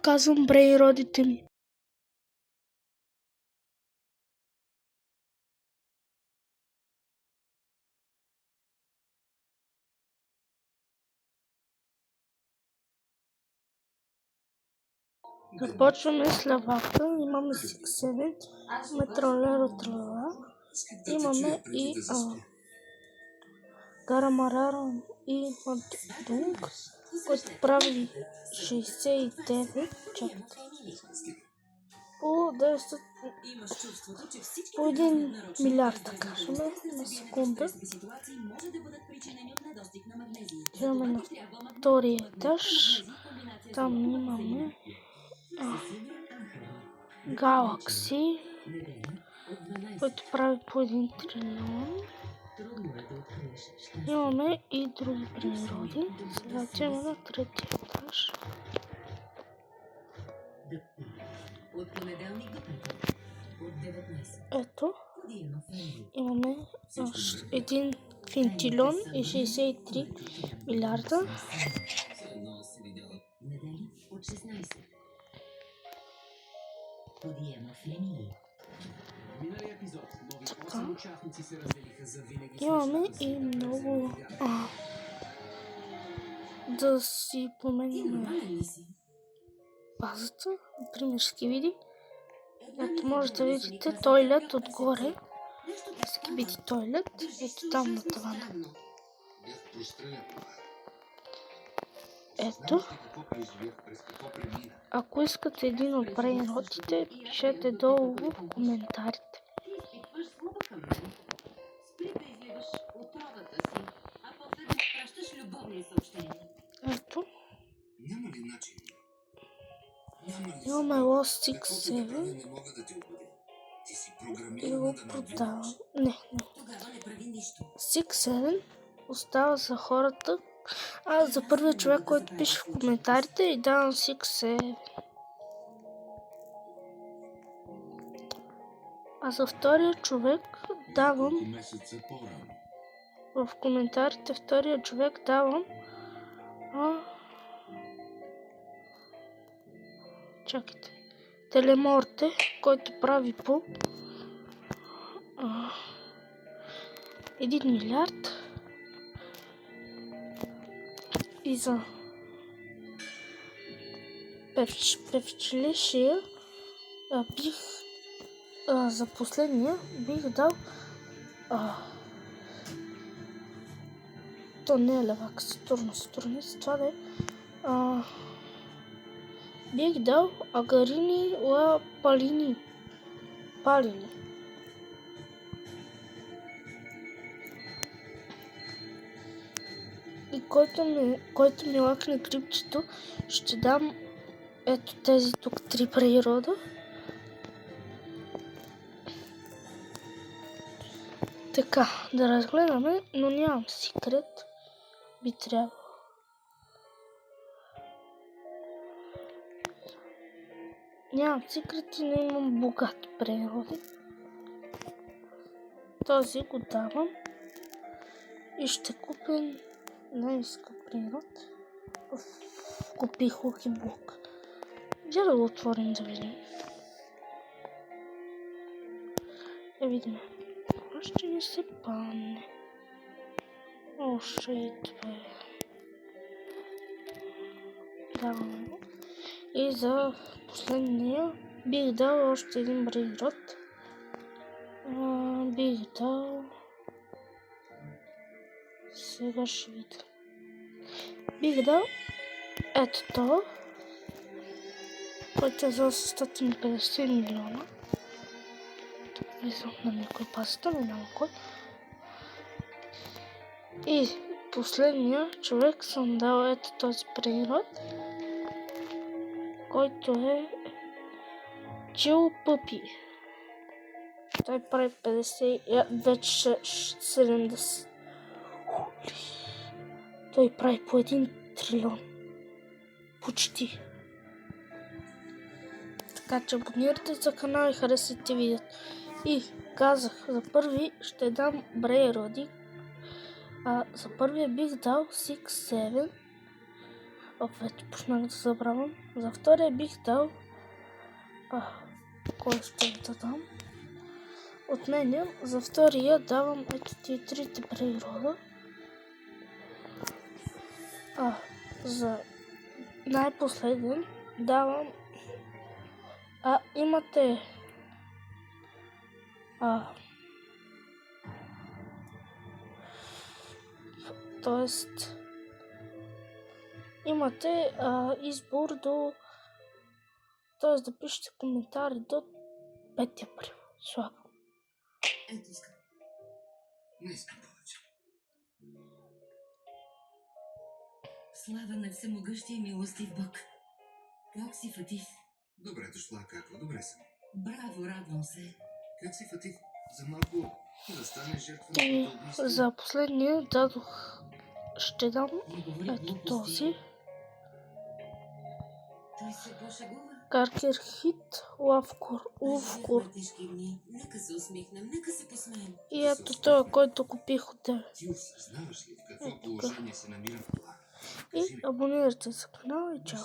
казвам брейродите ми. Започваме с лявака, имаме 6-7, имаме тралера тралера, имаме и Гарамарара и Мадунг, който прави 69, чакайте, по 900, по 1 милиард, да кажем, на секунда. Имаме на втория етаж, там имаме Galaxy, който прави по 1 трилион. Имаме и други природи. Сега отиваме на третия етаж. Ето. Имаме 1 квинтилион и 63 милиарда. Така. Имаме и много да си поменим базата. Например, скибиди. Ето може да видите тойлет отгоре. Скибиди тойлет. Ето там на тавана. Ето. Ако искате един от брейродите, пишете долу в коментарите. Ето. Имаме Lost 6-7 и го продавам. Не. 6-7 остава за хората. За първия човек, който пише в коментарите, и давам 6-7. А за втория човек давам в коментарите, втория човек давам чакайте, Телеморте, който прави по 1 милиард. И за певчелешия за последния бих дал то не е левак, Сатурнис, това да е бих дал Агарини ла Палини. И който ми лакне крипчето, ще дам ето тези тук 3 природа. Така, да разгледаме, но нямам секрет. Би трябвало. Нямам секрет и не имам богат природи. Този го давам. И ще купя най-скъп природ. Купих Луки блок. Где да го отворим да видим? Да видим. Още не се падне. Още и това е. Даваме го. И за последния бих дал още един природ. Бих дал... Сега ще видя. Бих дал ето това, който е за 850 милиона. Влизам на някой пасата, не знам кой. И последния човек съм дал ето този природ, който е Чил Пъпи. Той прави 50, вече 70. Той прави по 1 трилион. Почти. Така че абонирайте за канала и харесайте видеото. И казах, за първи ще дам брейроди. За първия бих дал 6-7. Вече почнах да забравям. За втория бих дал... кой ще да дам? Отменям. За втория давам ето тия трите природа. За най-последен давам... имате... Тоест... Имате избор до... Тоест да пишете коментари до 5 април. Слагам. Ето искам. Не искам повече. Слава на всемогъщия милостив Бог. Как си, Фатих? Добре дошла, Какво? Добре съм. Браво, радвам се. Как си, Фатих? За малко да станеш жертва на И убийство. за последния дадох... Ще дам Не говори ето глупости. този. Той се пошегува. Каркер Хит Лавкор. Живеем тежки дни. Нека се усмихнем, нека се посмеем. И ето той, който купих от тебе. Ти осъзнаваш ли в какво положение се намира това? И абонирайте се за канала и чао.